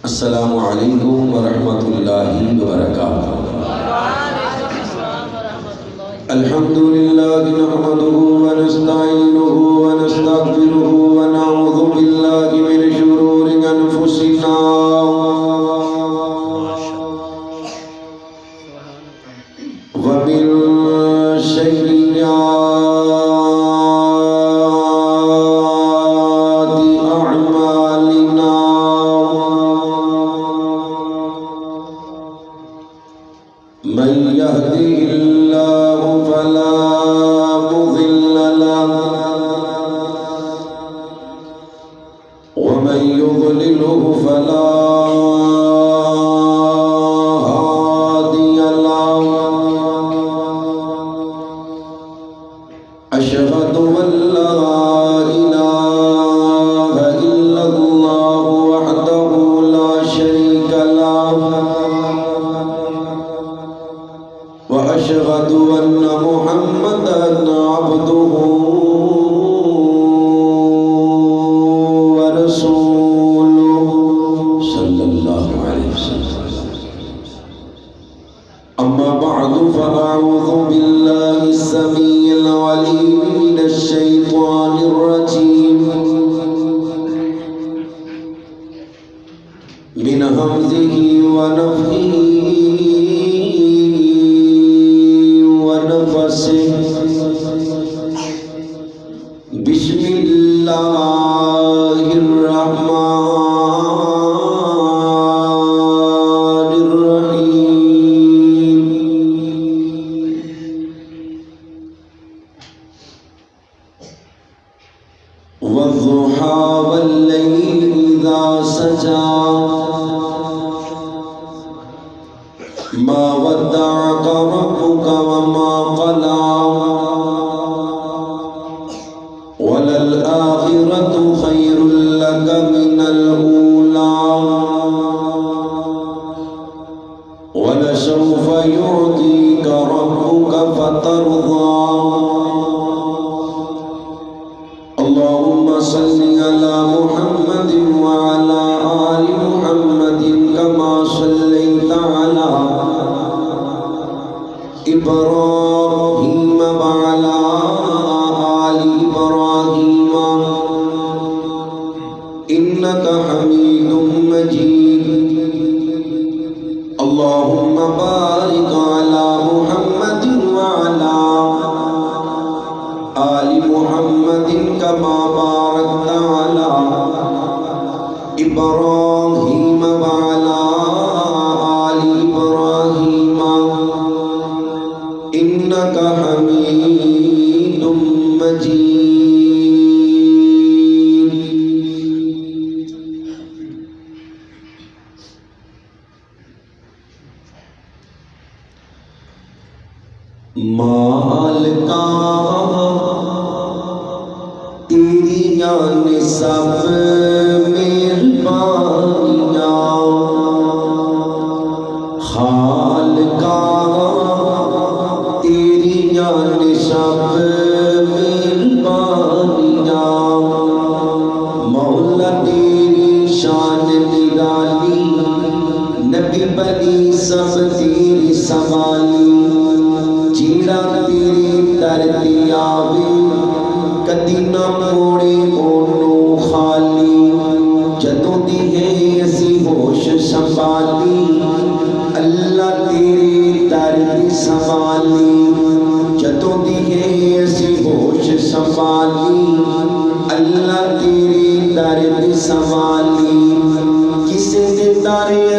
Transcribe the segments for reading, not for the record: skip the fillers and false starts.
السلام علیکم ورحمۃ اللہ وبرکاتہ۔ الحمد للہ نحمده ونستعینه ونستغفره ونعوذ باللہ من شرور انفسنا ومن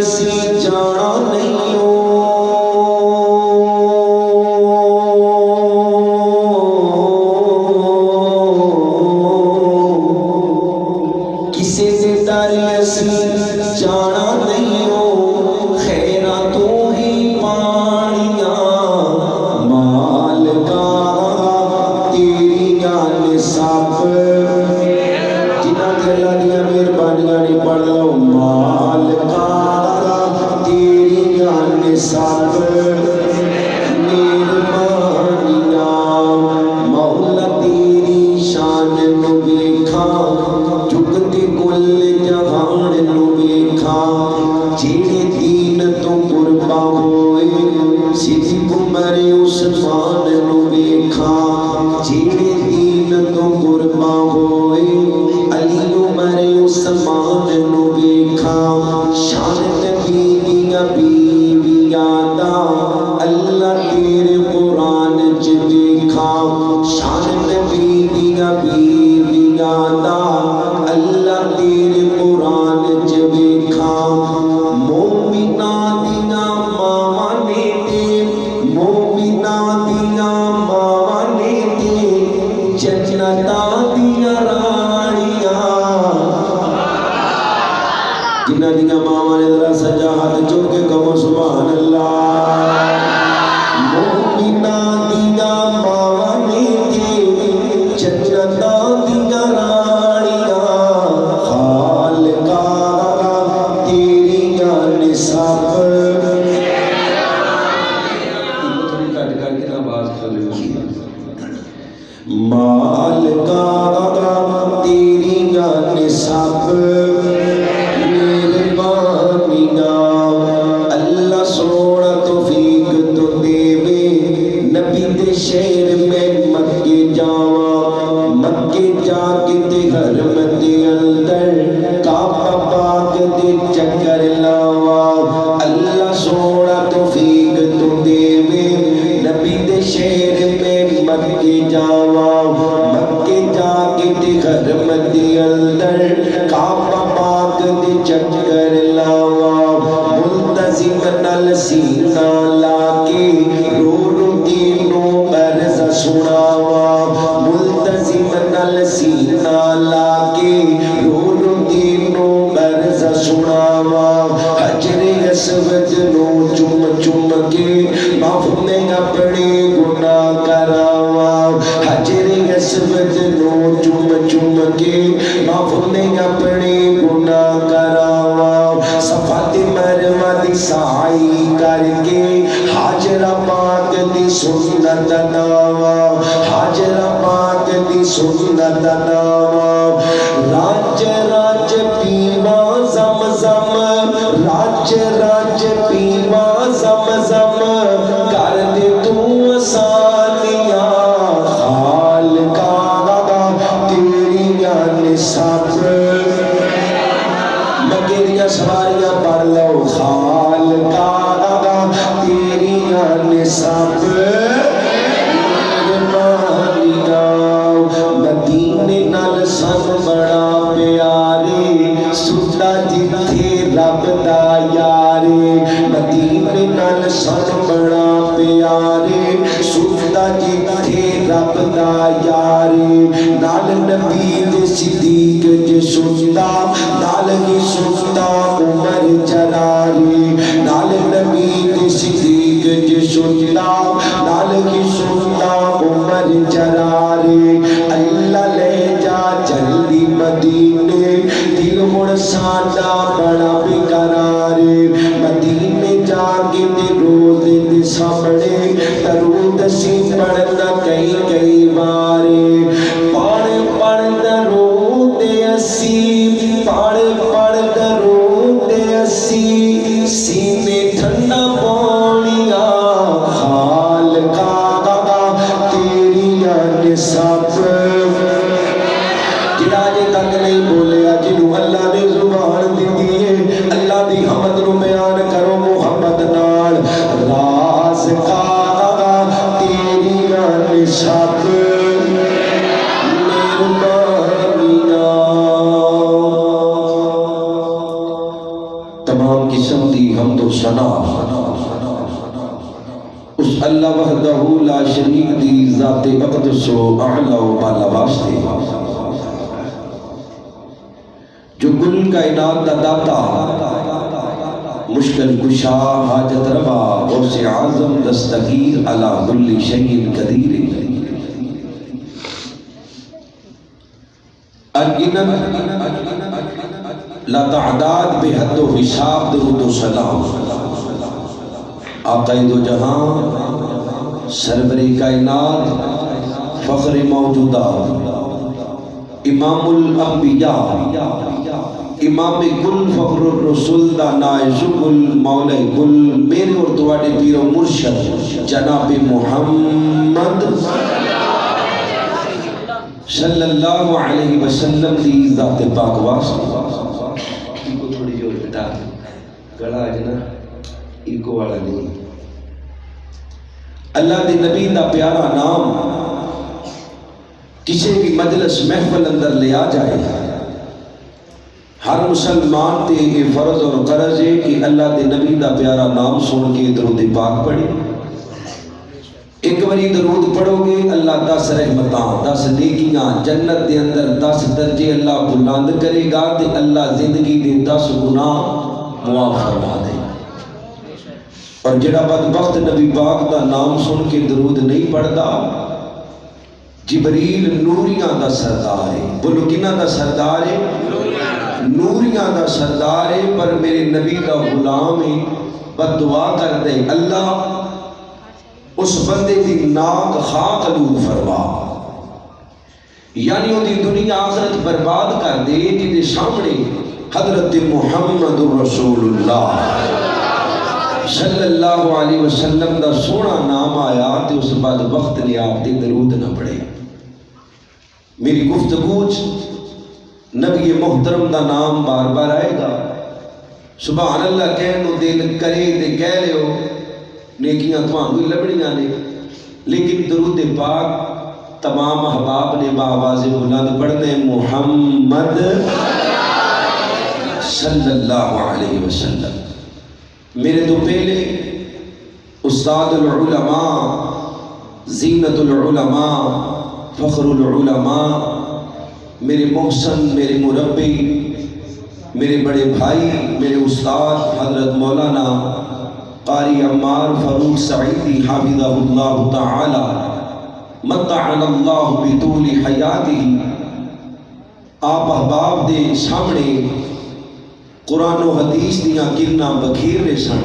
سیئات جھکتے کل جہان نو ویکھا جیڑے دین تو قربان ہوئے صدیق عمر عثمان نو ویکھا جیڑے دین تو قربان ہوئے علی عمر عثمان نو ویکھا شان نبی دیاں بیویاں دا اللہ تیرے قرآن چ ویکھا شان نبی دیاں بیویاں دا اللہ تیرے قرآن چ ویکھا مومناں دیاں ماواں نے تے مومناں دیاں ماواں نے تے جنتاں دیاں رانیاں جنہاں دیاں ماواں نے ذرا سجا ہاتھ جوڑ کے کہو سبحان اللہ مومناں دیاں ماواں نے تے جنتاں دیاں رانیاں خالقا تیریاں نسب تھوڑی کٹ کر کے نا آواز کھولے مالکا تیریاں نسب اللہ سونا توفیق تو دے نبی دے شہر میں مکے جاواں مکے جا کے تے حرم دے اندر کعبہ پاک دے چکر لاواں اللہ سونا توفیق تو دے نبی دے شہر میں مکے جاواں مکے جا کے تے حرم دے اندر کعبہ پاک دے چکر لاواں ملتزم نال سینہ لا کے رو رو دینوں عرض سناواں ملتزم نال سینہ لا کے رو رو دینوں عرض سناواں حجر اسود نو چم چم کے معاف میں اپنے گناہ کراواں حجر اسود نو چم چم کے معاف میں اپنے گناہ کراواں صفات مروا دی سعی کر کے حاجرہ پاک دی سنت ناواں حاجرہ پاک دی سنت ناواں راج راج پیواں زم زم راج راج پیواں زم زم کر دے تو آسانیاں خالقا تیریاں نسب مکے دیاں سواریاں پڑھ لو خالقا تیریاں نسب مدینے نال سن بڑا پیارے ستا جتھے رب دا یارے مدینے نال سن بڑا پیارے ستا جتھے رب دا یارے نال نبی دے صدیق جے ستا نال ہی ستا عمر جلالے نال نبی دے صدیق جے ستا نال ہی ستا عمر جلالے اللہ لے جا جلدی مدینے دل مڑ ساڈا بڑا بیقرارے مدینے جا کے تے روزے دے سامنے درود سی پڑھنا کئی کئی بارے پڑھ پڑھ درود اسی پڑھ پڑھ درود اسی سینے ٹھنڈا پونیاں خالقا تیریاں نسب جڑا جے تک نہیں بولیا جنوں اللہ نے زبان دتی ہے اللہ دی حمد نو بیان کرو محمد نال راز کا تیریاں نسب تمام قسم دی حمد و ثنا اس اللہ وحدہ لا شریک دی ذات اقدس و اعلی و بالا واسطے جو کل کائنات دا داتا مشکل کشا حاجت روا غوث اعظم دستگیر علی کل شیء قدیر انگنت لا تعداد بے حد و حساب درود و سلام آقا دو جہاں سرور کائنات فخر موجودات امام الانبیاء امام کل فخر الرسول دا نائزق المولا کل میرے اور تواڈے پیر و مرشد جناب محمد صلی اللہ علیہ وسلم دی ذات پاک واسطے کو تھوڑی جو بتا گلا جنا ایکو والا نہیں اللہ دے نبی دا پیارا نام کسی بھی مجلس محفل اندر لیا جائے ہر مسلمان تے یہ فرض اور قرض ہے کہ اللہ دے نبی دا پیارا نام سن کے درود پاک پڑھے ایک باری درود پڑھو گے اللہ 10 رحمتاں 10 نیکیاں جنت دے اندر 10 درجے اللہ بلند کرے گا تے اللہ زندگی دے 10 گناہ معاف فرما دے اور جڑا بدبخت نبی پاک دا نام سن کے درود نہیں پڑھدا جبریل نوریاں دا سردار ہے بولو کنہ دا سردار ہے نوریاں دا سردار ہے پر میرے نبی دا غلام ہے بد دعا کر دے اللہ اس بندے دی ناک خاک آلود فرما یعنی وہ دی دنیا آخرت برباد کر دے جنہیں سامنے حضرت محمد رسول اللہ صلی اللہ علیہ وسلم دا سونا نام آیا تے اس بعد وقت نے آپ دے درود نہ پڑے میری گفتگو نبی محترم دا نام بار بار آئے گا سبحان اللہ کہنو دل کرے تے کہہ لے ہو نیکیاں تمہیں بھی لبڑیاں نے لیکن درود پاک تمام احباب نے باواز بلند پڑھنے محمد صلی اللہ علیہ وسلم میرے تو پہلے استاد العلماء زینت العلماء فخر العلماء میرے محسن میرے مربی میرے بڑے بھائی میرے استاد حضرت مولانا قاری عمار فاروق سعیدی حافظہ اللہ تعالی متعنا اللہ بطول حیاتی آپ احباب دے سامنے قرآن و حدیث دیاں کرنا بکھیر رہے سن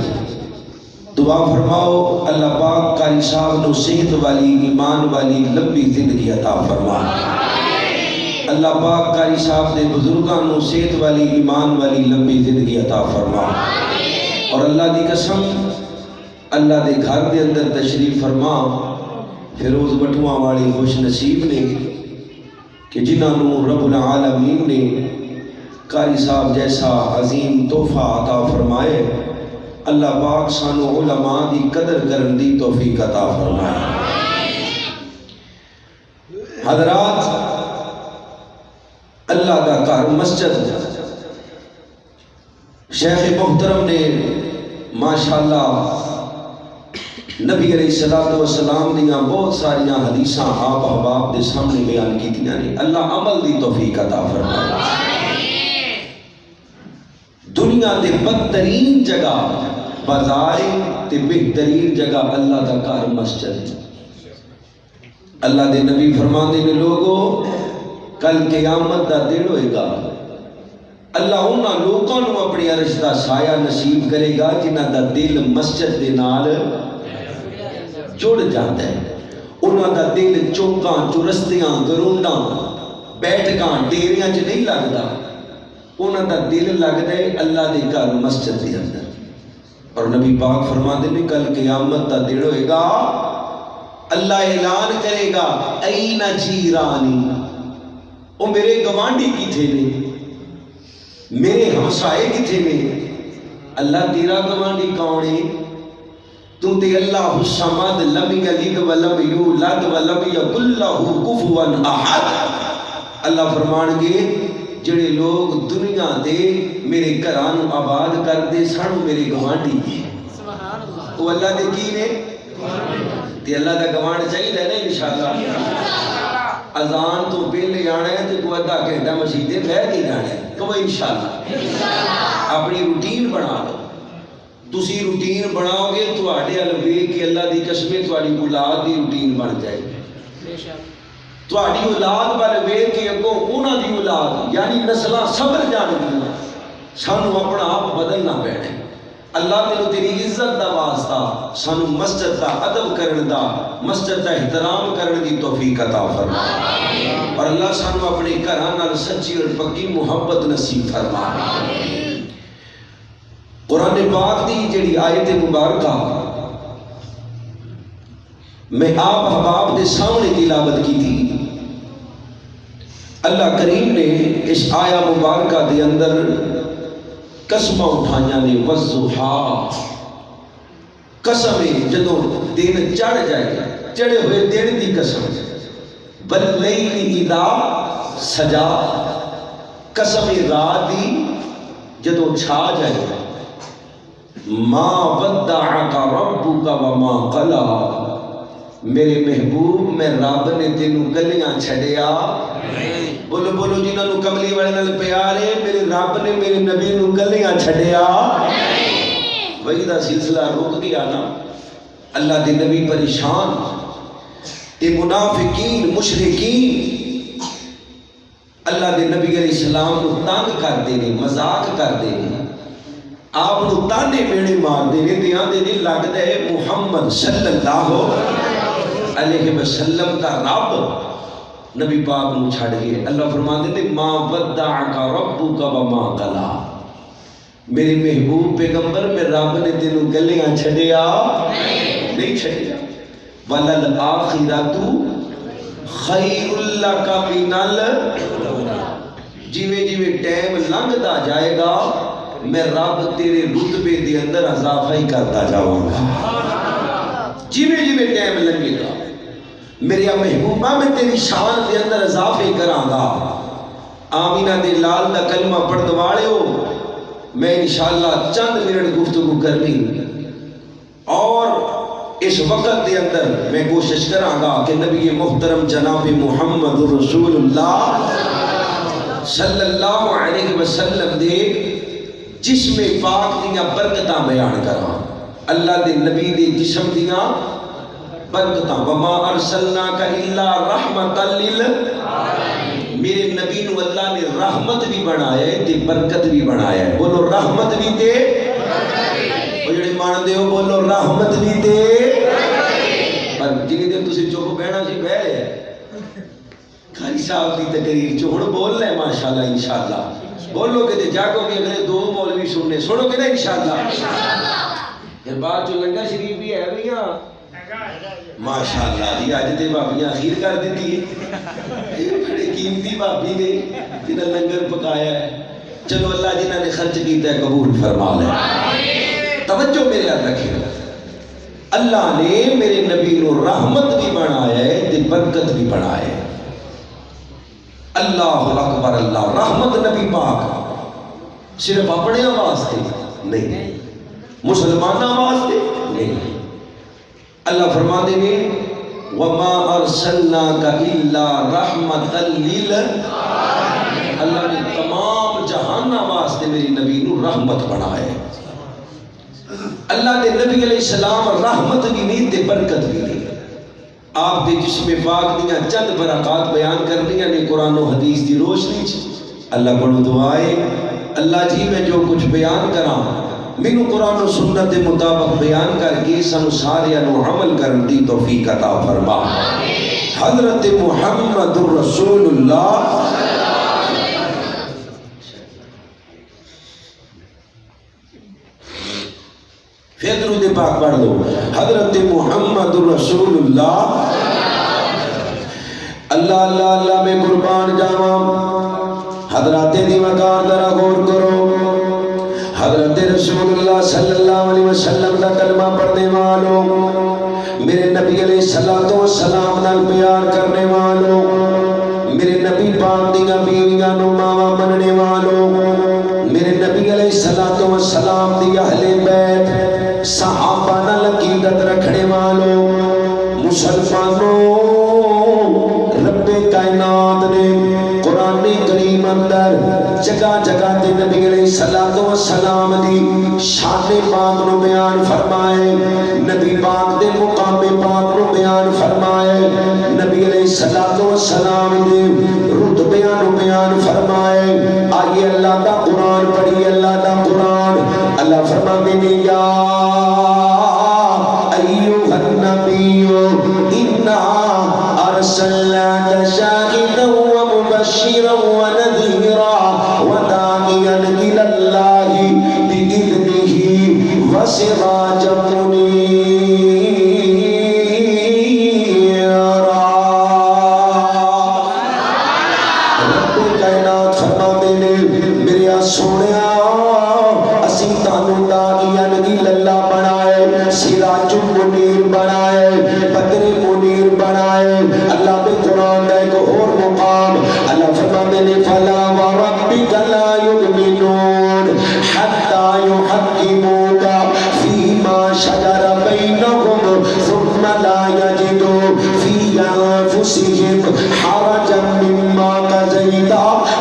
دعا فرماؤ اللہ پاک قاری صاحب نو صحت والی ایمان والی لمبی زندگی عطا فرما اللہ پاک قاری صاحب دے بزرگاں نو صحت والی ایمان والی لمبی زندگی عطا فرما اور اللہ دی قسم اللہ دے گھر دے اندر تشریف فرما فیروز بٹھواں والی خوش نصیب نے کہ جنہاں نو رب العالمین نے قاری صاحب جیسا عظیم تحفہ عطا فرمائے اللہ پاک سانو علماء دی قدر کرن دی توفیق عطا فرمائے حضرات اللہ دا گھر مسجد شیخ محترم نے ماشاءاللہ نبی علیہ السلام دیاں بہت ساریاں حدیثاں آپ احباب دے سامنے بیان کی تیاں نے اللہ عمل دی توفیق عطا فرمائے دنیا دے بدترین جگہ بازار تے بہترین جگہ اللہ دا گھر مسجد اللہ دے نبی فرماندے نے لوگو کل قیامت دا دن ہوئے گا اللہ انہاں لوگوں نو اپنی عرش دا سایہ نصیب کرے گا جنہاں دا دل مسجد دے نال جڑ جاتا ہے انہاں دا دل چوکاں چرستیاں گرونڈاں بیٹھکاں ڈیریاں چ نہیں لگدا انہاں دا دل لگدا ہے اللہ دے گھر مسجد دے اندر اور نبی پاک فرماتے ہیں کل قیامت دا دن ہوئے گا اللہ اعلان کرے گا این جیرانی او میرے گوانڈی کتھے نے میرے ہمسائے کتھے نے اللہ تیرا گوانڈی کون ہے تو تے اللہ الصمد لم یلد ولم یولد ولم یکن لہ کفوا احد اللہ فرمان گے جڑے لوگ دنیا دے میرے گھران آباد کر دے سن میرے گوانڈی وہ اللہ دے کی نے تے اللہ دا گوانڈ چاہیے نا انشاءاللہ اذان تو پہلے جانا ہے تو کوئی آدھا گھنٹہ مسجدے بیٹھ کے جانا ہے تو انشاءاللہ اپنی روٹین بنا لو تسی روٹین بناؤ گے تو آڈے ویکھ کے اللہ دی قسمیں تہاڈی اولاد دی روٹین بن جائے گی تہاڈی اولاد والے ویکھ کے اگوں انہاں دی اولاد یعنی نسلاں صبر جان گیاں سانو اپنا آپ بدلنا پینا اللہ تینوں تیری عزت دا واسطہ سانو مسجد دا ادب کرن دا مسجد دا احترام کرن دی توفیق عطا فرما اور اللہ سانو اپنے گھراں نال سچی اور پکی محبت نصیب فرما. قرآن پاک دی جڑی آیت مبارکہ میں آپ احباب دے سامنے تلاوت کی تھی. اللہ کریم نے اس آیا مبارکہ دے اندر قسمہ اٹھائیاں نے. والضحیٰ قسم جدوں دن چڑھ جائے, چڑھے ہوئے دن دی قسم. واللیل اذا سجا قسم رات دی جدوں چھا جائے. ما ودعک ربک وما قلی میرے محبوب میں رب نے تینوں گلیاں چھڑیا. بولو بولو جنہاں نو کملی والے نال پیار ہے, میرے رب نے میرے نبی نو گلیاں چھڑیا. وہی دا سلسلہ رک گیا نا. اللہ دے نبی پریشان, اے منافقین مشرکین اللہ دے نبی علیہ السلام نو تنگ کر دے نے, مذاق کر دے نے, آپ نو تانے میڑے مار دے نے. دیاں دے نے لگدا ہے محمد صلی اللہ علیہ وسلم دا رب نبی پاک نو چھڑ گئے. اللہ فرماندے نے ما ودعک ربک وما قلی میرے محبوب پیغمبر میں رب نے تینوں گلیاں چھڑیا نہیں چھڑیا. وَلَلْآخِرَةُ خَيْرٌ لَكَ مِنَ الْأُولَىٰ جیویں جیویں ٹائم لنگتا جائے گا میں رب تیرے رتبے دے اندر اضافہ ہی کرتا جاؤں گا. جیویں جیویں ٹائم لگے گا میری محبوبہ میں تیری شان دے اندر اضافے کراں گا. آمینہ دے لال دا کلمہ پڑھ دوالے ہو. میں انشاءاللہ چند منٹ گفتگو کرنی اور اس وقت دے اندر میں کوشش کراں گا کہ نبی محترم جناب محمد رسول اللہ صلی اللہ علیہ وسلم دے جسم پاک دیاں برکتاں بیان کراں. اللہ دے نبی دے جسم دیاں برکتاں. وما ارسلناک الا رحمتا للعالمین میرے نبی نو اللہ نے رحمت بھی بنایا ہے تے برکت بھی بنایا ہے. بولو رحمت بھی تے وہ جڑے مان دے ہو بولو رحمت بھی تے پر جنہیں دن تسی چوکو بہنا سی بہ لے قاری صاحب دی تقریر چوڑ بول لے ماشاءاللہ انشاءاللہ بولو کہ جاگو کہ اگلے دو مولوی سننے سنو کہ نا انشاءاللہ. پھر بعد جو لنگر شریف بھی ہے بھیاں ماشاءاللہ جی آج تے بابیاں اخیر کر دیتی ہے. بڑے قیمتی بابی نے جنہاں لنگر پکایا ہے. چلو اللہ جنہاں نے خرچ کیتا ہے قبول فرما لے. توجہ میرے ہاتھ رکھے. اللہ نے میرے نبی نو رحمت بھی بنایا ہے تے برکت بھی بنایا ہے. اللہ اکبر. اللہ رحمت نبی پاک صرف اپنے واسطے نہیں, مسلمانوں واسطے نہیں. اللہ فرماتے ہیں وَمَا أَرْسَلْنَاكَ إِلَّا رَحْمَةً لِلْعَالَمِينَ اللہ نے تمام جہانہ واسطے میری نبی نو رحمت بنایا ہے. اللہ دے نبی علیہ السلام رحمت بھی نہیں تے برکت بھی نہیں. آپ دے جسم پاک دیاں چند برکات بیان کرنیاں نے قرآن و حدیث دی روشنی چ. اللہ بڑو دعائے اللہ جی میں جو کچھ بیان کراں مینوں قرآن و سنت دے مطابق بیان کر کے سانو ساریاں نو عمل کرن دی توفیق عطا فرما. حضرت محمد رسول اللہ پھر درود پاک پڑھ دو. حضرت محمد رسول اللہ اللہ اللہ اللہ میں قربان جاواں. حضرات دی وقار ذرا غور کرو. حضرت رسول اللہ صلی اللہ علیہ وسلم کا کلمہ پڑھنے والوں, میرے نبی علیہ الصلوۃ والسلام نال پیار کرنے والوں, میرے نبی پاک دیاں بیویاں نو ماواں مننے والوں, میرے نبی علیہ الصلوۃ والسلام دی اہل بیت صحابہ نال عقیدت رکھنے والوں, مسلمانوں رب کائنات نے قرآن کریم اندر جگہ جگہ تے نبی علیہ الصلوۃ والسلام دی شان پاک نو بیان فرمائے, نبی پاک دے مقام پاک نو بیان فرمائے, نبی علیہ الصلوۃ والسلام دے رتبیاں نو بیان فرمائے. آئیے اللہ دا قرآن پڑھیے. اللہ دا قرآن اللہ فرماتے نے یا ایھا النبی انا ارسلناک شاہدا مبشرا ونذيرا وداعيا إلى الله بإذنه وسراجا منيرا. رب کائنات فرماتے نے میرے سونیا اسی تانوں داعیاں الی اللہ بنائے، سراج منیر بنائے، بدر منیر بنائے. اللہ نے قرآن کا ایک اور مقام اللہ فرماتے نے فلا وربک لا یؤمنون حتی یحکموک فیما شجر بینہم ثم لا یجدوا فی انفسہم حرجا مما قضیت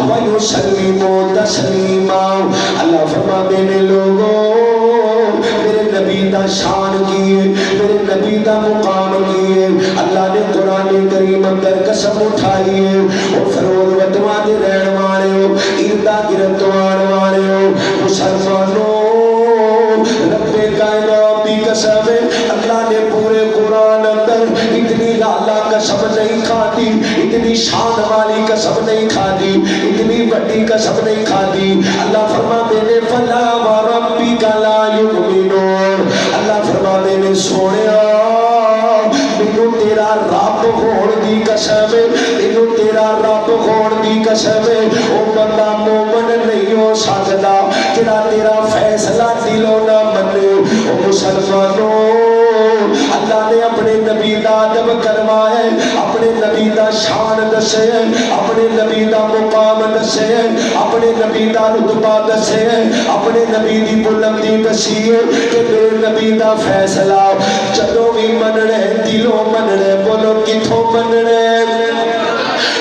ویسلموا تسلیما. اللہ فرماتے نے لوگوں میرے نبی دا شان کیے، میرے نبی دا مقام کیے. اللہ نے قرآن کریم اندر قسم اٹھائی ہے اور فروغ وطوا دے رہن والے ہو، اردا گرد آن والے ہو مسلمانوں، رب کائنات دی قسم ہے. اللہ نے پورے قرآن اندر اتنی لالا قسم نہیں کھاتی، اتنی شان والی قسم نہیں کھاتی، اتنی بڑی قسم نہیں کھاتی. اللہ فرماتے نے فلا وربک لا یؤمنون. اللہ فرماتے نے سونیا مینوں تیرا رب ہون دی قسم ہے، مینوں تیرا رب ہون دی قسم ہے. او بندہ مومن نہیں ہو سکدا جڑا تیرا فیصلہ دلوں نہ منے. او مسلمانوں اللہ نے اپنے نبی دا ادب کروایا، اپنے نبی دا شان دسے، اپنے نبی دا مقام دسے، اپنے نبی دا رتبہ دسے، اپنے نبی دی بلندی دسی ہے کہ میرے نبی دا فیصلہ جدوں بھی مننے دلوں مننے. بولو کتھوں مننے؟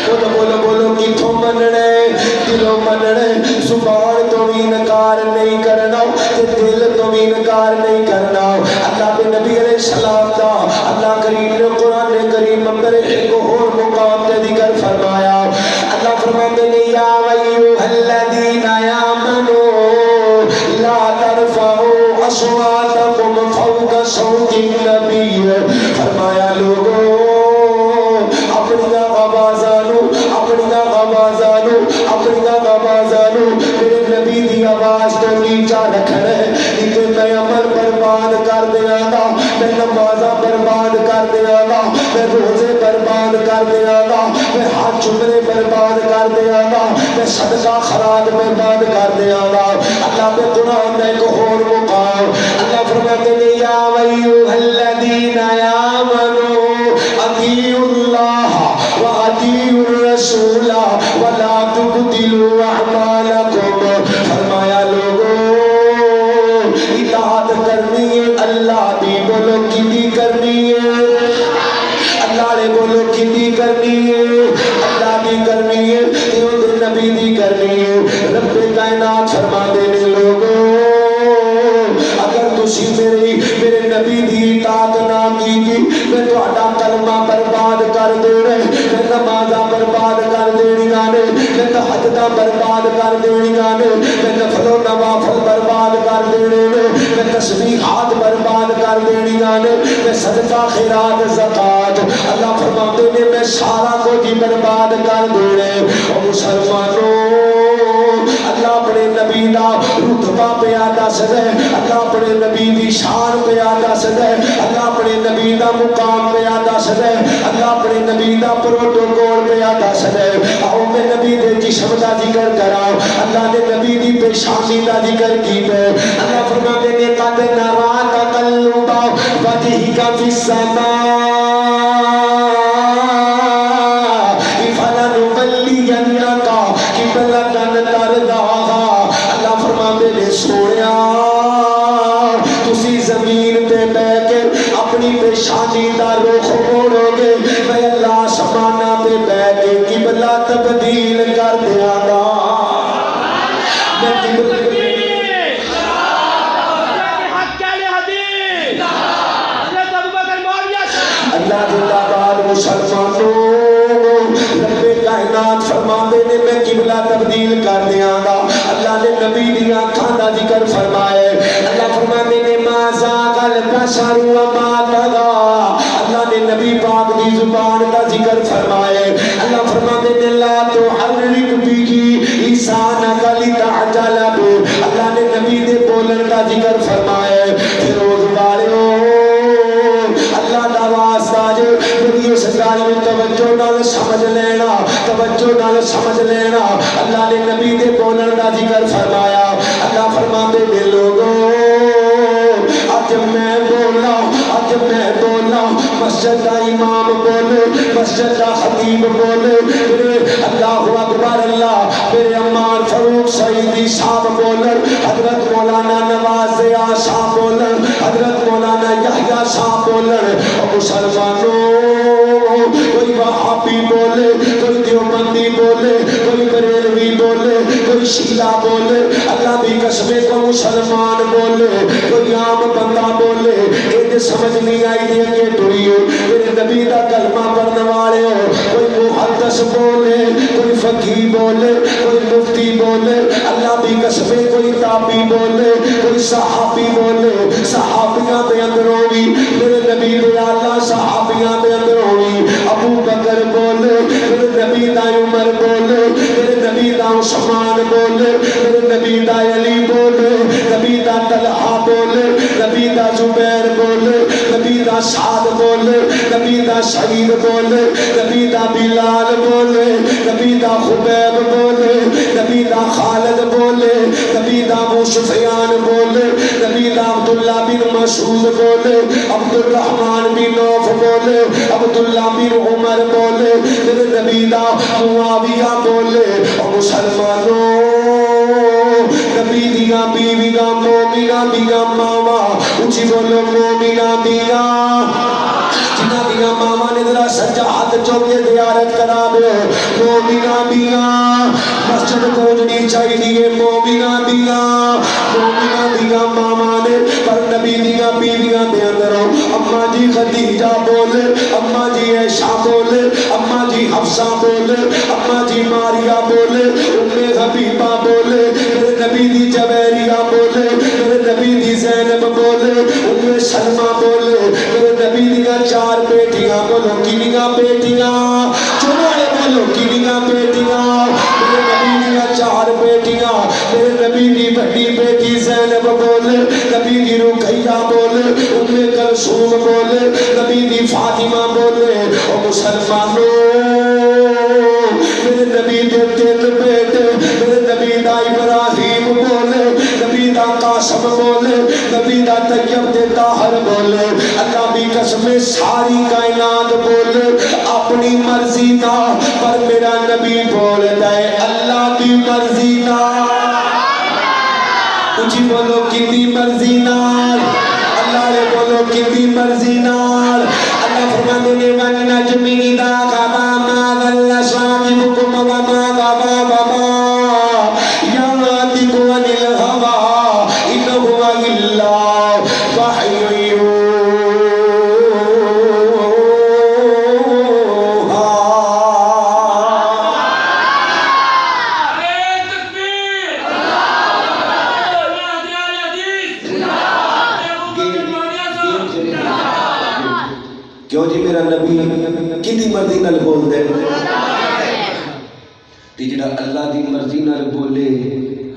بولو بولو بولو کتھوں مننے؟ دلوں مننے. زبان تو بھی انکار نہیں کرنا تے دل تو بھی انکار نہیں کرنا. اللہ کے نبی علیہ السلام دا اللہ کریم نے قرآن کریم اندر ایک اور مقام تے ذکر فرمایا. اللہ فرماتے ہیں یا ایھا الذین آمنوا لا ترفعوا اصواتکم فوق صوت النبی. فرمایا لوگوں اپنی آوازانو میرے نبی دی آواز تو نیچا رکھنا ہے، نہیں تو میں عمل برباد کر دیا گا، میں نمازاں برباد کر دیا گا، میں روزے برباد کر دیا گا، میں حج عمرے برباد کر دیا گا، میں صدقہ خیرات برباد کر دیا گا. اللہ کے قرآن میں ایک اور مقام اللہ فرماتے ہیں یا ایھا الذین آمنوا اطیعوا اللہ واطیعوا الرسول ولا تبطلوا اعمالکم. فرمایا لوگوں اطاعت کرنی ہے اللہ دی. بولو کتنی کرنی ہے؟ اللہ نے بولو کتنی کرنی ہے؟ اللہ دی کرنی ہے، نبی دی کرنی ہے. رب کائنات فرماتے نے لوگوں اگر تسی میرے نبی دی اطاعت نہ کیتی میں تہاڈا کلمہ برباد کر دینا، میں نمازاں برباد کر دینیاں نے، میں تہجداں برباد کر دینیاں نے، میں نفل و نوافل برباد کر دینے نے، میں تسبیحات برباد کر دینیاں نے، میں صدقہ خیرات زکات اللہ فرماتے نے میں سارا کچھ ہی برباد کر دینے. او مسلمانوں اللہ اپنے نبی دا رتبہ پیا دس دے، اللہ اپنے نبی دی شان پیا دس دے، اللہ اپنے نبی دا مقام پیا دس دے، اللہ اپنے نبی دا پروٹوکول پیا دس دے. آؤ میں نبی دے جسم دا ذکر کراؤ، اللہ نے نبی دی پیشانی دا ذکر کیتے. اللہ فرماتے نے قد نرا تقلب وجهک فی السماء فلنولینک قبلۃ ترضاھا. اللہ فرماتے نے سونیا تسی زمین تے بیٹھ کے اپنی پیشانی دا رخ موڑو گے، میں اللہ آسماناں تے بیٹھ کے قبلہ تبدیل کر دیا گا. میں اللہ زندہ باد. مسلمانوں رب کائنات فرماتے نے میں قبلہ تبدیل کر دیا گا. اللہ نے نبی دی آنکھاں دا ذکر فرمایا. اللہ فرماتے نے ما زاغ البصر وما طغى. اللہ نے نبی پاک دی زبان دا ذکر فرمایا. اللہ فرماتے نے لا تحرک ذکر فرمایا فیروز والو اللہ دا واسطہ جو میری اس گل میں توجہ نال سمجھ لینا توجہ نال سمجھ لینا اللہ نے نبی دے بولن دا ذکر فرمایا اللہ فرماتے نے لوگوں اج میں بولا مسجد دا امام بولے مسجد دا خطیب بولے میرے اللہ اکبر اللہ میرے عمار فاروق سعیدی صاحب بولن حضرت مولانا نواز صاحب بولن حضرت مولانا یحییٰ صاحب بولن اور مسلمانوں کوئی وہابی بولے کوئی دیوبندی بولے کوئی بریلوی بولے کوئی شیعہ بولے اللہ بھی قسمیں کو مسلمان بولے کوئی عام بندہ بولے یہ سمجھ نہیں آئی دے کہ ٹوئیے میرے نبی دا کلمہ پڑھنے والے ہو کوئی محدث بولے کوئی فقیہ بولے کوئی مفتی بولے اللہ بھی قسمیں کوئی تابعی بولے کوئی صحابی بولے صحابیاں دے اندروں بھی میرے نبی دے اللہ صحابیاں دے اندروں بھی ابو بکر بولے میرے نبی دا عمر بولے میرے نبی دا عثمان بولے میرے نبی دا علی بولے نبی دا طلحہ بولے نبی دا زبیر بولے نبی دا سعد بولے نبی دا سعید بولے نبی دا بلال بولے نبی دا خبیب بولے نبی دا خالد بولے نبی دا ابو سفیان بولے نبی دا عبداللہ بن مسعود بولے عبد الرحمن بن عوف بولے عبداللہ بن عمر بولے میرے نبی دا معاویہ بولے اور مسلمانوں نبی دیاں بیویاں مومنہ دیاں ماما اچھی بولو مومنہ دیاں جنہ دیاں ماما نے ذرا سجا ہاتھ چوکے زیارت کرا دے مومنہ دیاں مسجد گونجنی چاہیے مومنہ دیاں ماما نے پر نبی دیاں بیویاں دے اندروں اماں جی خدیجہ بولے اماں جی عائشہ بولے اماں جی حفصہ بولے اماں جی ماریہ بولے حبیبہ بولے میرے نبی دی جویریہ بولے میرے نبی دی زینب بولے سلمہ بولے میرے نبی دیاں چار بیٹیاں بولو کنیاں بیٹیاں چنوڑے بولو کنیاں بیٹیاں میرے نبی دیاں چار بیٹیاں میرے نبی دی بڑی بیٹی زینب بولے نبی دی رقیہ بولے کلثوم بولے نبی دی فاطمہ بولے اور مسلمانوں میرے نبی دے تین بیٹے میرے نبی دا ابراہیم بولے نبی دا قاسم بولے نبی دا طیب دے طاہر بولے اللہ بھی قسم ساری کائنات بولے اپنی مرضی نہ پر میرا نبی بولتا ہے اللہ کی مرضی نہ اچھی بولو کتنی مرضی نال اللہ نے بولو کتنی مرضی نال اللہ فرمانے نے وَالنَّجْمِ إِذَا غَوَى مَا ضَلَّ صَاحِبُكُمْ وَمَا غَوَى يَنطِقُ عَنِ الْهَوَىٰ إِنْ هُوَ إِلَّا وَحْيٌ کیوں جی میرا نبی کدی مرضی نال بول دے تے جڑا اللہ دی مرضی نال بولے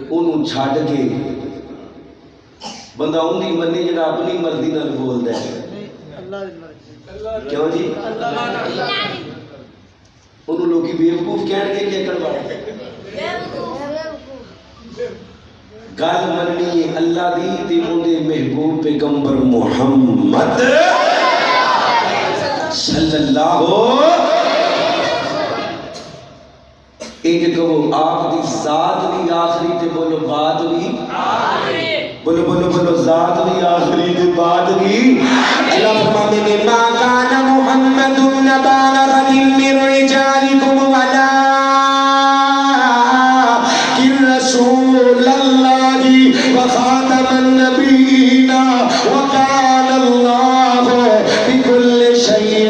اونوں چھڈ کے بندہ اون دی منی جڑا اپنی مرضی نال بول دے اللہ دی مرضی کیوں جی اونوں لوکی بیوقوف کہن گے کہ کڑوا گل مننی اللہ دی تے اون دے محبوب پیغمبر محمد صلی اللہ ایک کہو آپ دی ذات بھی آخری تے بولو بات بھی بولو بولو بولو ذات بھی آخری تے بات بھی اللہ فرماتے نے ما کان محمد نبا رجل من رجالکم ولا کن رسول اللہ وخاتم النبیین وکان اللہ بکل شیء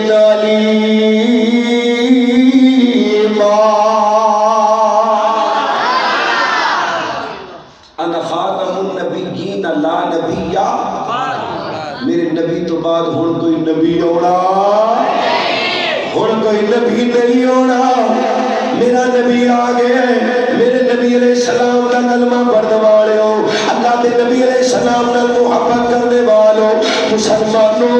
میرے نبی تو بعد ہن کوئی نبی ہونا ہن کوئی نبی نہیں ہونا میرا نبی آ گیا میرے نبی علیہ السلام کا کلمہ پڑھنے والے ہو اللہ اللہ کے نبی علیہ السلام نے محبت کرنے والوں مسلمانوں،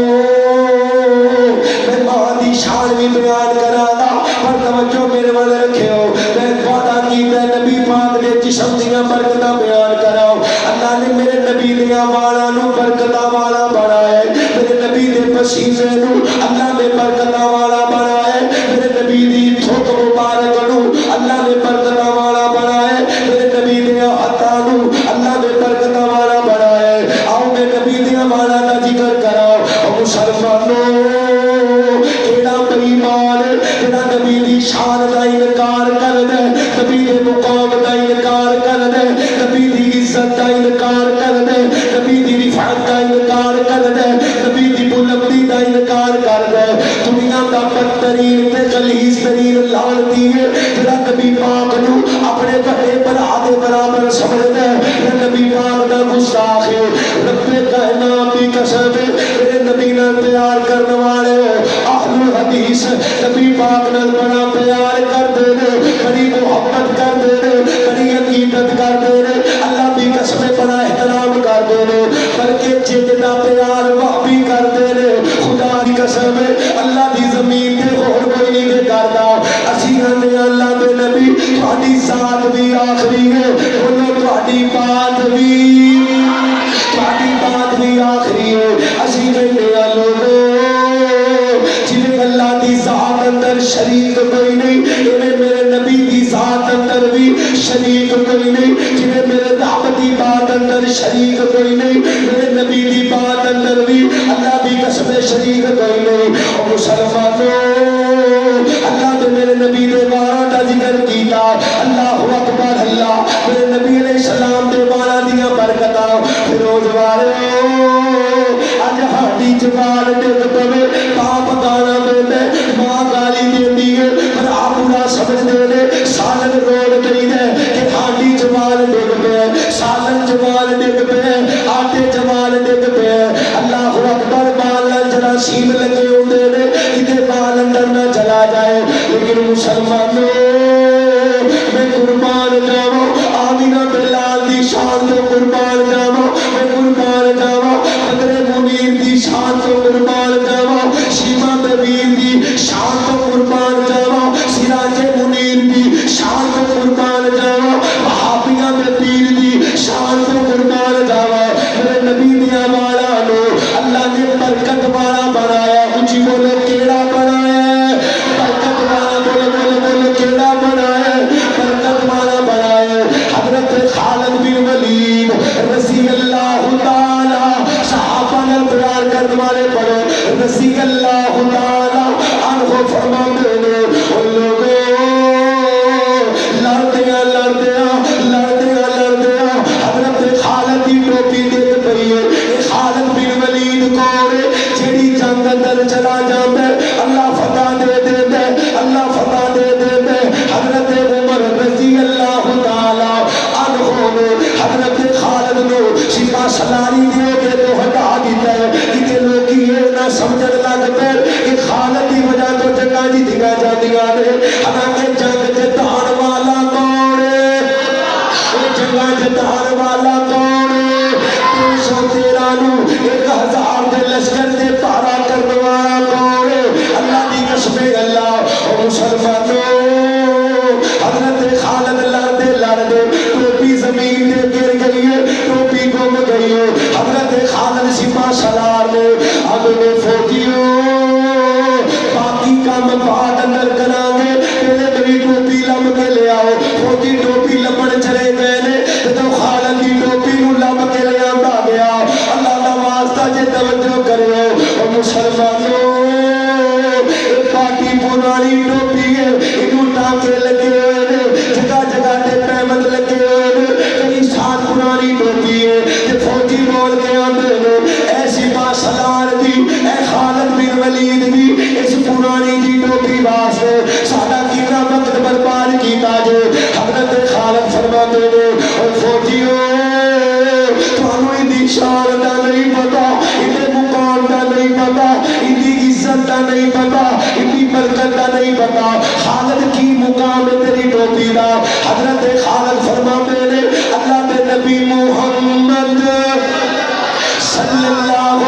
میں ماں دی شان بھی بیان کرا دا، پر توجہ میرے والے رکھے ہو، میں وعدہ کیتا نبی پاک دے جسم دیاں برکتاں بیان کراؤ۔ اللہ نے میرے نبی دیاں والاں نو برکتاں والا بنایا ہے، میرے نبی دے پسینے نو اللہ نے برکتاں والا بنایا ہے، میرے نبی دی تھوک مبارک نو اللہ نے برکتاں والا بنایا ہے، میرے نبی دیاں ہتھاں نو اللہ نے برکتاں والا بنایا ہے۔ آؤ میں نبی دیاں والاں دا ذکر کراؤ۔ او مسلمانوں، کیڑا بے ایمان جڑا نبی دی شان دا انکار کر دے، نبی دے مقام دا انکار کر دے، نبی دی عزت دا انکار کر دے، نبی دی رفعت دا انکار کر دے، نبی دی بلندی دا انکار کر دے، دنیا دا بدترین تے غلیظ ترین لعنتی ہے جڑا نبی پاک نو اپنے بڑے بھرا دے برابر سمجھ دے، یہ نبی پاک دا گستاخ ہے۔ رب کائنات دی قسم ہے، میرے نبی نال پیار کرنے والے اہل الحدیث نبی پاک نال بڑا پیار کرتے ہیں، بڑی محبت کرتے ہیں، بڑی عقیدت کرتے ہیں، اللہ دی قسم بڑا احترام کرتے ہیں، بلکہ جتنا پیار وہ بھی کرتے ہیں، خدا دی قسم اللہ دی زمین تے اور کوئی نہیں کرتا۔ اسی نے اللہ دے نبی تہاڈی ذات بھی آخری ہے، بولو تہاڈی بات بھی آخری ہے۔ اسی کہنے لوگوں جنہیں اللہ دی ذات اندر شریک کوئی نہیں، انہیں میرے نبی دی ذات اندر بھی شریک کوئی نہیں، جنہیں میرے دعوت دی بات اندر شریک کوئی نہیں، میرے نبی دی بات اندر بھی اللہ دی قسم شریک کوئی نہیں۔ اور مسلمانوں، اللہ نے میرے نبی دے بارہ دا ذکر کیتا، اللہ اکبر اللہ، میرے نبی علیہ السلام دے بارہ دیا برکتاں فیروز والے اج ہاڈی زبان ڈگ پوے، باپ گانا دے ماں گالی دیندی ہے، پر آپ برا سمجھدے نے، سالن روڑ گئی ہے کہ ہاڈی زبان ڈگ پے، سالن زبان ڈگ پے، آٹے زبان ڈگ پے۔ اللہ اکبر، بال جراثیم لگے ہوندے نے، کتے بال اندر نہ چلا جائے، لیکن مسلمانوں میں قربان جاواں، آمینہ بلال دی شان تو قربان جاواں، میں قربان جاواں، قدرے منیر دی شان تو قربان جاواں، شیما ببیر دی شان تو قربان جاواں، سراج منیر دی شان تو قربان جاواں، وہابیاں دے پیر دی شان تو قربان جاواں۔ میرے نبی دیا والا نو اللہ نے برکت والا بنایا، اونچی بولو کیڑا بنایا ہے؟ برکت والا، بولو بولو بولو کیڑا بنایا ہے؟ برکت والا بنایا ہے۔ حضرت خالد بن ولید رضی اللہ تعالی، صحابہ نے پیار کرنے والے پڑھو، رضی اللہ تعالی عنہ فرماتے ہیں، ان لوگوں لڑدیاں لڑدیاں لڑدیاں لڑدیاں حضرت خالد دی ٹوپی دیکھ پئی ہے، یہ خالد بن ولید کون ہے؟ جیڑی جنگ اندر چلا جاتا ہے اللہ فتح دے دیتا ہے، اللہ فتح دے دیتا ہے۔ حضرت عمر رضی اللہ تعالی عنہ نے حضرت خالد نو سپاہ سالاری دے کے تو ہٹا دیتا ہے، کہ لوگ یہ نہ سمجھن لگ پے کہ خالد کی وجہ تو جنگاں جیتیاں جاندیاں نے، حالانکہ جنگ جتان والا کون ہے؟ یہ جنگاں جتان والا کون ہے؟ 313 نو 1000 دے لشکر دے پارا کرنے والا کون ہے؟ اللہ دی قسم اللہ۔ اور مسلمانوں، حضرت خالد لڑدے لڑدے ٹوپی زمین دے گر گئی ہے، ٹوپی گم گئی ہے۔ حضرت خالد سپاہ سالار نے اگلے فوجیوں باقی کام بعد اندر کریں گے، پہلے میری ٹوپی لم کے لے آؤ۔ فوجی ٹوپی لبن چلے گئے نے، تو خالد کی ٹوپی نو لم کے لے آندا گیا۔ اللہ دا واسطہ جے توجہ کرو۔ اور مسلمانوں، ایک باقی پرانی ٹوپی ہے، انہوں ٹانکے لگے ہوئے نے، جگہ جگہ تے پیمند لگے ہوئے نے، کئی سال پرانی ٹوپی ہے، تے فوجی بول کے آندے نے، ایسی باسلار دی، اے خالد بن ولید دی، اس پرانی دی ٹوپی واسطے ساڈا کتنا وقت برباد کیتا جو۔ حضرت خالد فرماتے نے، اور فوجیوں تانوں دی شان دا نہیں پتا، انہیں مقام دا نہیں پتا، ان دی عزت دا نہیں پتا، ان دی برکت دا نہیں پتا، خالد کی مقام تیری ٹوپی دا۔ حضرت خالد فرماتے نے، اللہ دے نبی محمد صلی اللہ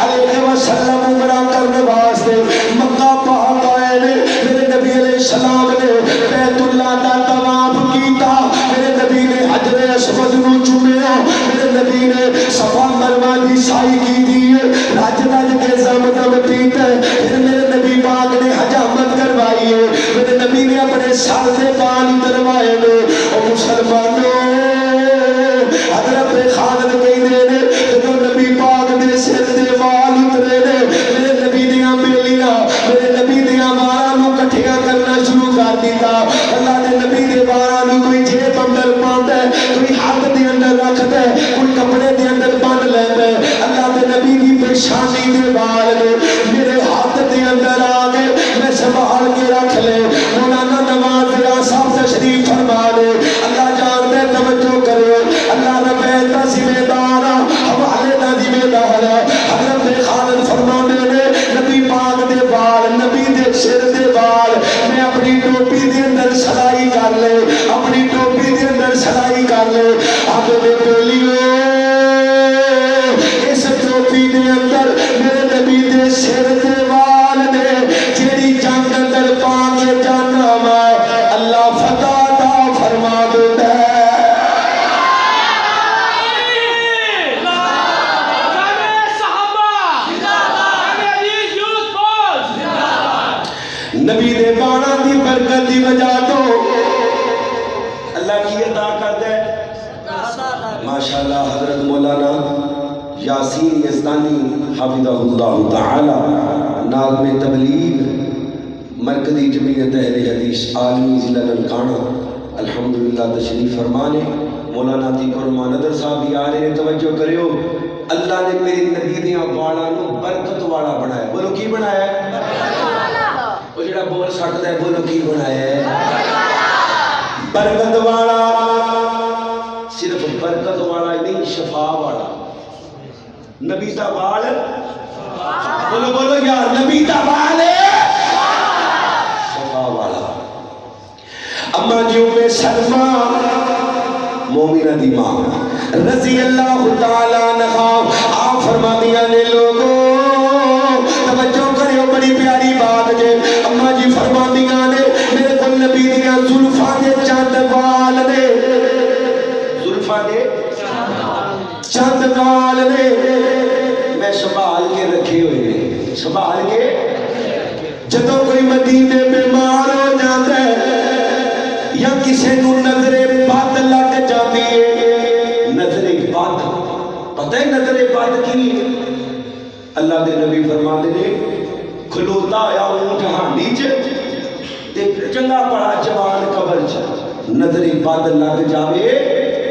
علیہ وسلم عمرہ کرنے واسطے مکہ پاک آئے نے، میرے نبی علیہ السلام نے بیت اللہ دا طواف کیتا، میرے نبی نے حجر اسود نو چومیا، میرے نبی نے صفا مروہ دی سائی کی دی، رج رج کے زمزم پیتا، پھر میرے نبی پاک نے حجامت کروائی ہے، میرے نبی نے اپنے سر سے بال اتروائے نے۔ او مسلمانوں، حضرت خالد کہندے نے جدوں نبی پاک دے سر دے وال اترے نے، میرے نبی دیاں بیلیاں میرے نبی دیاں واراں نوں کٹھیاں کرنا شروع کر دیتا۔ اللہ دے نبی دے واراں نوں کوئی جیب اندر پاوندا ہے، کوئی ہاتھ دے اندر رکھدا ہے، کوئی کپڑے دے اندر بن لیندا ہے۔ اللہ دے نبی دی پیشانی دے وال نے میرے ہاتھ دے اندر آ گئے، میں سنبھال کے رکھ لے۔ مولانا نواز صاحب تشریف فرما لے، اللہ جانتا ہے، توجہ کرو، اللہ ربیت دا ذمہ دار حوالے دا ذمہ دار ہے۔ حضرت خالد فرمانے نے نبی پاک دے وال، نبی دے سر دے وال میں اپنی ٹوپی دے اندر سلائی کر لے، اپنی ٹوپی دے اندر سلائی کر لے۔ آگے دے پیلیو اس ٹوپی دے اندر میرے نبی دے سر دے وال نے جیڑی جنگ اندر پا کے جانا وا اللہ فتح عطا فرما دیتا ہے۔ نبی دے بانا دی برکت دی وجہ تو اللہ کی عطا کرتا ہے۔ ماشاءاللہ حضرت مولانا یاسین یزدانی حفظہ اللہ تعالی ناظم تبلیغ مرکزی جمعیت اہل حدیث عالمی ضلع ننکانہ الحمدللہ تشریف فرمانے۔ مولانا عتیق الرحمان ندر صاحب بھی آ رہے ہیں، توجہ کریو۔ اللہ نے میری نبی دیاں والاں نوں برکت والا بنایا۔ بولو کی بنایا ہے؟ وہ جڑا بول سکتا ہے بولو کی بنایا ہے؟ برکت والا، صرف برکت والا نہیں، شفا والا۔ نبی دا بال، بولو بولو یار، نبی دا بال شفا والا۔ اما جی ام سلمہ مومنہ دی ماں رضی اللہ تعالیٰ عنہ آپ فرما دیا نے لوگوں توجہ کریو، بڑی پیاری بات جے۔ اما جی فرما دیا نے میرے کو نبی دیا زلفاں دے چند وال نے، زلفاں دے چند وال نے میں سنبھال کے رکھے ہوئے نے، سنبھال کے۔ جدوں کوئی مدینے بیمار ہو جاتا ہے یا کسی نو نظر بد لگ جاتی ہے، نظر بد، پتہ ہے نظر بد کی؟ اللہ دے نبی فرماتے نے کھلوتا آیا اونٹ ہانڈی تے چنگا پڑا جوان قبر چ، نظر بد لگ جاوے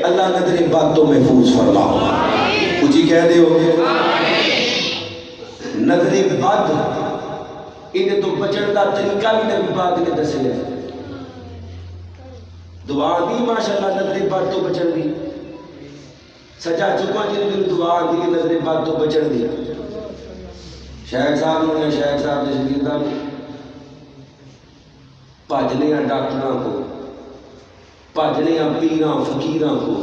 اللہ نظر بد تو محفوظ فرما۔ کچھ کہہ دے ہو نظر بد، انہیں تو بچن کا طریقہ بھی نبی پاک نے دسے ہے۔ دعا دی ماشاءاللہ نظر بد تو بچن دی، سجا چکا جن دن دعا دی نظر بد تو بچن دی۔ شیخ صاحب نے شیخ صاحب نے شکیردہ بھاجنے ہیں ڈاکٹراں کو، بھاجنے ہیں پیراں فقیراں کو،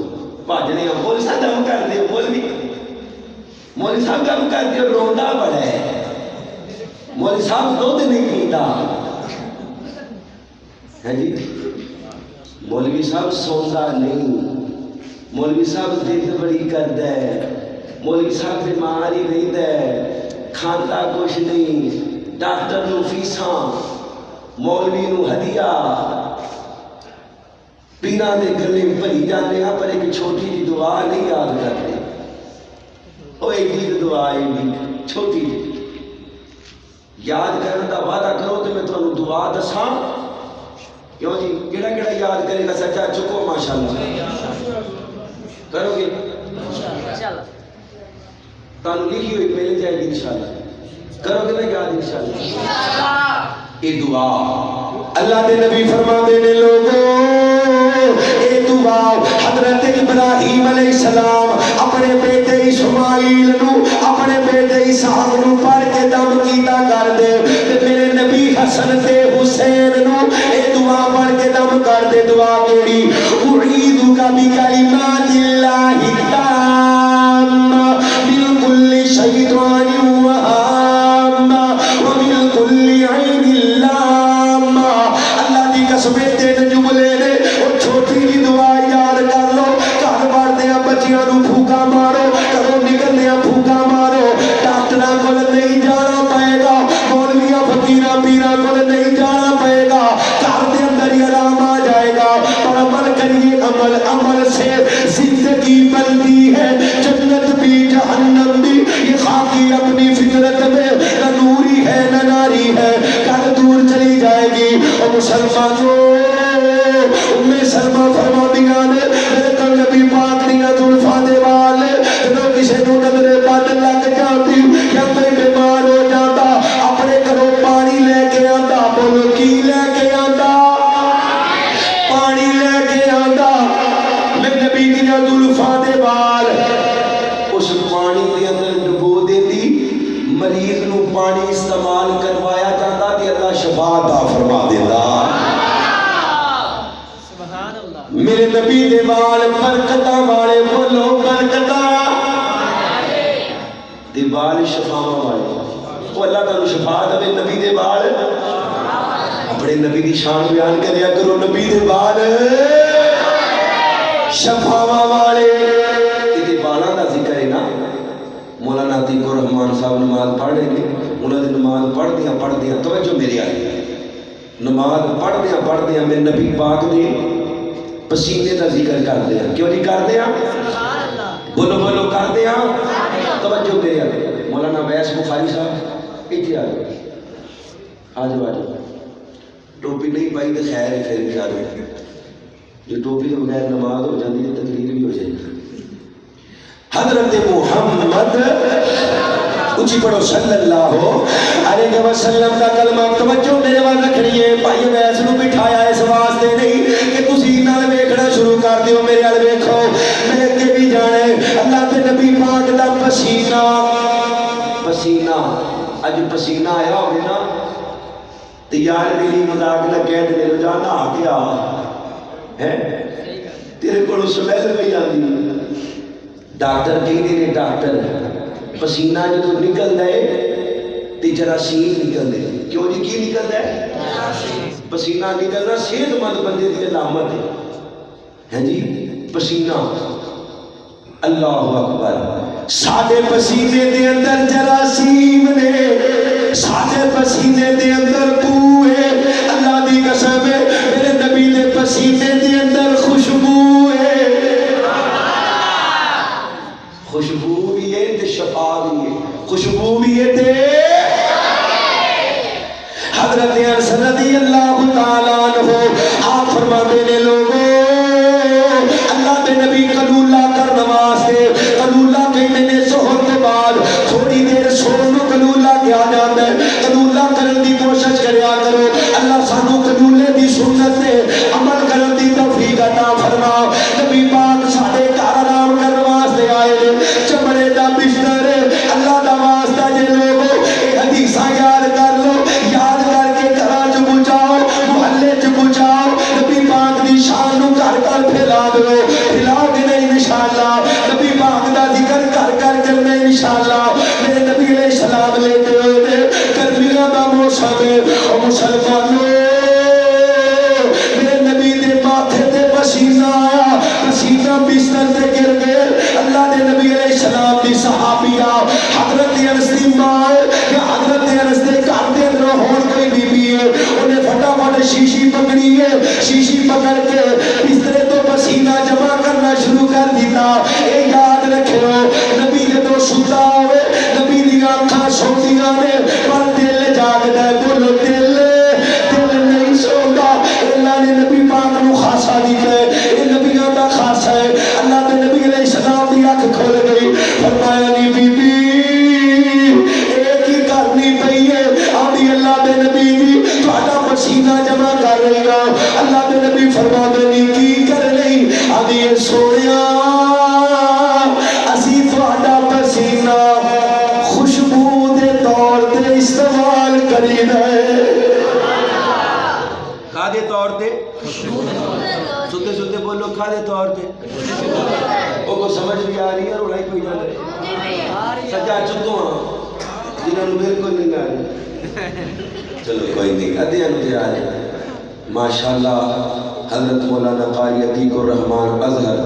بھاجنے ہیں مول صاحب دم کر دے، مول صاحب دم کر دے، روندا بڑا ہے، مول صاحب دودھ نہیں پیتا ہے جی، مولوی صاحب سوندا نہیں، مولوی صاحب ضد بڑی کردا ہے، مولوی صاحب بیمار ہی رہندا ہے، کھاتا کچھ نہیں، ڈاکٹر نو فیساں، مولوی نو ہدیہ، پیراں دے گلے بھری جانے ہاں، پر ایک چھوٹی جی دعا نہیں یاد کرتے۔ او ایک دعا ہے چھوٹی جی یاد کرنے کا وعدہ کرو تو میں تمہیں دعا دساں، کیوں جی کیڑا کیڑا یاد کرے گا؟ سچا چکو ماشاءاللہ کرو گے، تانوں لکھی ہوئی مل جائے گی انشاءاللہ، کرو گے نا یاد انشاءاللہ۔ یہ دعا اللہ دے نبی فرماندے نے لوگوں، اے دعا حضرت ابراہیم علیہ السلام اپنے بیٹے اسماعیل نو اپنے بیٹے اسحاق نو پڑھ کے دم کیتا کر دے، تے میرے نبی حسن تے حسین نو اے دعا پڑھ کے دم کر دے۔ دعا کیڑی؟ اعیذک بکلمات اللہ التامہ من کل یاد لگ جاتی یا کوئی بیمار ہو جاتا اپنے گھروں پانی لے کے آتا. بولو کی لے کے آتا؟ پانی لے کے آتا. میں نبی دیا زلفاں دے وال اس پانی کے اندر ڈبو دیتی. مریض نو پانی استعمال کروایا جاتا تے اللہ شفا عطا فرما دیتا. میرے نبی دے وال برکتاں والے. بولو برکتاں دے وال شفاواں والے. وہ اللہ تعالی شفا دے نبی دے وال. اپنے نبی دی شان بیان کریا کرو. نبی دے وال شفاواں والے. یہ والاں دا ذکر ہے نا. مولانا عتیق الرحمان صاحب نماز پڑھ رہے ہیں. انہوں نے نماز پڑھ دیا توجہ میری آئی. نماز پڑھ دیا میں نبی پاک دے پسینے کا ذکر کر دیا. کیوں نہیں کر دیا؟ بولو بولو کر دیا. توجہ میری آئی. مولانا ویس بخاری صاحب اتنے آ جاؤ آ جاؤ. ٹوپی نہیں پائی تو خیر ہے پھر بھی آ جائے. جو ٹوپی کے بغیر نماز ہو جاتی ہے تقریر بھی ہو جائے گی. حضرت محمد اچھی پڑھو صلی اللہ علیہ وسلم کا کلمہ. توجہ میرے وال رکھنی ہے. بھائی ویس نو بٹھایا اس واسطے نہیں کہ تسی نال ویکھنا شروع کر دیو. میرے وال ویکھو میں اگے بھی جانا ہے. اللہ کے نبی پاک دا پسینہ اج پسینہ آیا ہوگا نا تو یار میری مذاق نہ کہہ دے روزانہ آ گیا ہے تیرے کو سمیل پہ آتی. ڈاکٹر کہتے ہیں ڈاکٹر پسینہ جو نکلتا ہے تو جراثیم نکلتے. کیوں جی کی نکلتا ہے؟ پسینہ نکلنا صحت مند بندے کی علامت ہے جی. پسینہ اللہ اکبر. ساڈے پسینے دے اندر جراثیم نے. ساڈے پسینے دے اندر بو ہے. اللہ دی قسم ہے میرے نبی دے پسینے دے اندر خوشبو ہے. خوشبو بھی ہے تے شفا بھی ہے. خوشبو بھی ہے تے حضرت انس رضی اللہ تعالیٰ عنہ آپ فرماتے نے لوگوں اللہ کے نبی قلولہ کرنے واسطے قلولہ کہتے نے ظہر کے بعد تھوڑی دیر سونے قلولہ کیا جاتا ہے. قلولہ کرنے کی کوشش کریا کرو. اللہ سانو قلولے دی سنت تے عمل کرنے دی توفیق عطا فرما. نبی پاک ساڈے گھر آرام کرنے واسطے آئے نے. چمڑے دا بستر اللہ دا واسطہ جے لوگو اے حدیثاں یاد کر لو. یاد کر کے گھراں چ بچاؤ محلے چ بچاؤ. نبی پاک دی شان نو گھر گھر پھیلا دو. پھیلاؤ گے نہیں انشاءاللہ. نبی پاک دا ذکر کر کر کرنا انشاءاللہ. میرے نبی علیہ السلام لیتے ہوئے گرمیاں دا موسم ہے. او مسلمانوں میرے نبی دے ماتھے تے پسینہ آیا. پسینہ بستر تے گر گئے. اللہ دے نبی علیہ السلام دی صحابیہ حضرت انس دی ماں یا حضرت انس دے گھر دے اندر ہون کوئی بی بی ہے انہیں فٹافٹ شیشی پکڑی ہے. شیشی پکڑ کے بسترے تو پسینہ جمع کرنا شروع کر دیتا. اے یاد رکھو نبی جدوں ستا ہوئے نبی دی آنکھاں سوندیاں نے پر دل جاگدا ہے. بولو دل نہیں سوندا. اللہ نے نبی پاک نو خاصا دیتا ہے. اے نبیوں دا خاصا ہے. اللہ دے نبی علیہ السلام دی اکھ کھل گئی. فرمایا نی بی بی ایک ہی کرنی پئی ہے. آدھی اللہ دے نبی دی تہاڈا پسینہ جمع کر رہی ہاں. اللہ دے نبی فرماندے نی کی کر رہی. آدھی اے سونیا اسی تہاڈا پسینہ خوشبو دے طور تے استعمال کریدا ہے. کھادے طور تے ستے ستے بولو کھادے طور تے. وہ کو سمجھ بھی آ رہی ہے روڑائی کوئی نہ لے. سجا چکو ہاں جنہوں نے بالکل نہیں آ رہی. چلو کوئی نہیں ادھے انتے آ رہے. ماشاءاللہ حضرت مولانا قاری عتیق الرحمان ازہر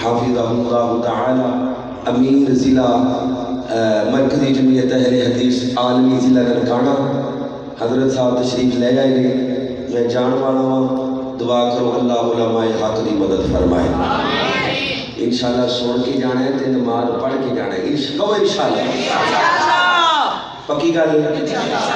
حافظہ اللہ تعالی امیر ضلع مرکزی جمعیت اہل حدیث عالمی ضلع ننکانہ حضرت صاحب تشریف لے آئے گے. میں جان والا ہوں. دعا کرو اللہ علماء حق دی مدد فرمائے. انشاءاللہ سن کے جانا ہے تے نماز پڑھ کے جانا ہے. انشاءاللہ پکی گل ہے.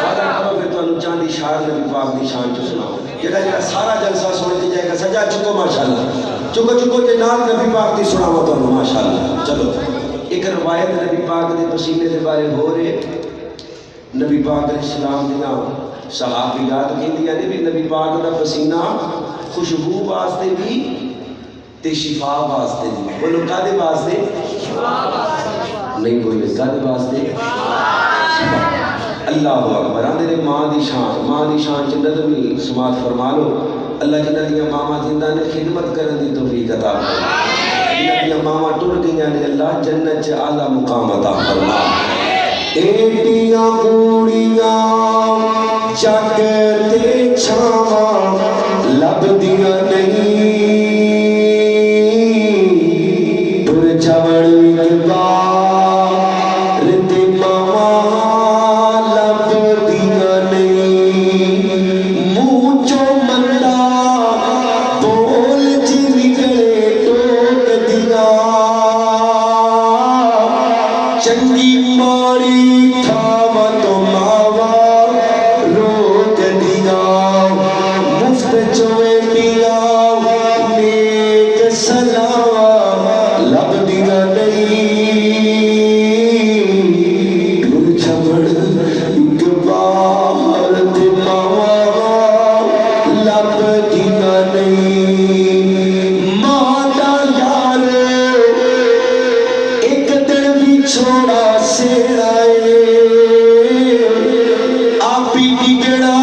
وعدہ کرو پھر تمہیں چاندی شار نبی پاک دی شان چ سناؤ. جڑا سارا جلسہ سن کے جائے گا سجا چکو ماشاءاللہ. چکو چکو تے نال نبی پاک دی سناوا تمہیں ماشاءاللہ. چلو ایک روایت نبی پاک دے پسینے دے بارے ہو رہے، نبی پاک علیہ السلام دیاں صحابیات کہندیاں نے بھی نبی پاک دا پسینہ خوشبو واسطے بھی تے شفا واسطے بھی. بولو کادے واسطے؟ نہیں بولے کادے واسطے؟ اللہ اکبر. آندے نے ماں دی شان چ نظمی سماعت فرما لو. اللہ جنہاں دیاں ماواں زندہ نے خدمت کرن دی توفیق عطا فرما. جنہاں دیاں ماواں ٹر گئیاں نے اللہ جنت چ اعلیٰ مقام عطا فرما. ایڈیاں کوڑیاں چک تے چھاواں لبدیاں نہیں، ٹر چوڑ اقبال تے ماواں لبدیاں نہیں. منہ چوں مندا بول چ نکلے ٹوک دیاں، چنگی ماڑی تھاواں تو ماواں روک دیاں. مفت چویں دیاں نیک سلاواں لبدیاں نہیں، ٹر چھوڑ اقبال تے ماواں لبدیاں نہیں. ماں دا یار ایک دن بھی چھوڑا سیڑائے، آپ ہی ڈگنا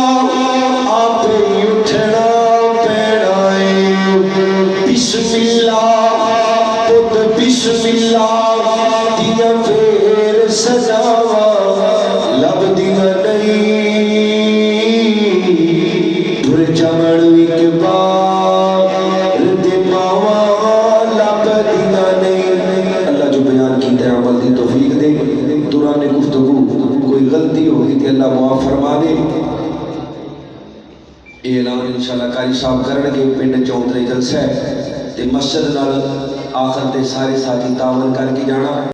آپ ہی اٹھنا پینا ہے. بسم اللہ پت بسم اللہ دیاں پھر سجاواں لبدیاں نہیں، ٹر چوڑ اقبال تے ماواں لبدیاں نہیں. اللہ جو بیان کیتا ہے عمل دی توفیق دے. دوران گفتگو کوئی غلطی ہوئی تے اللہ معاف فرما دے. اعلان انشاءاللہ قاری صاحب کرن گے. پنڈ چوندرے جلسہ ہے تے مسجد نال آخر تے سارے ساتھی تعاون کر کے جانا.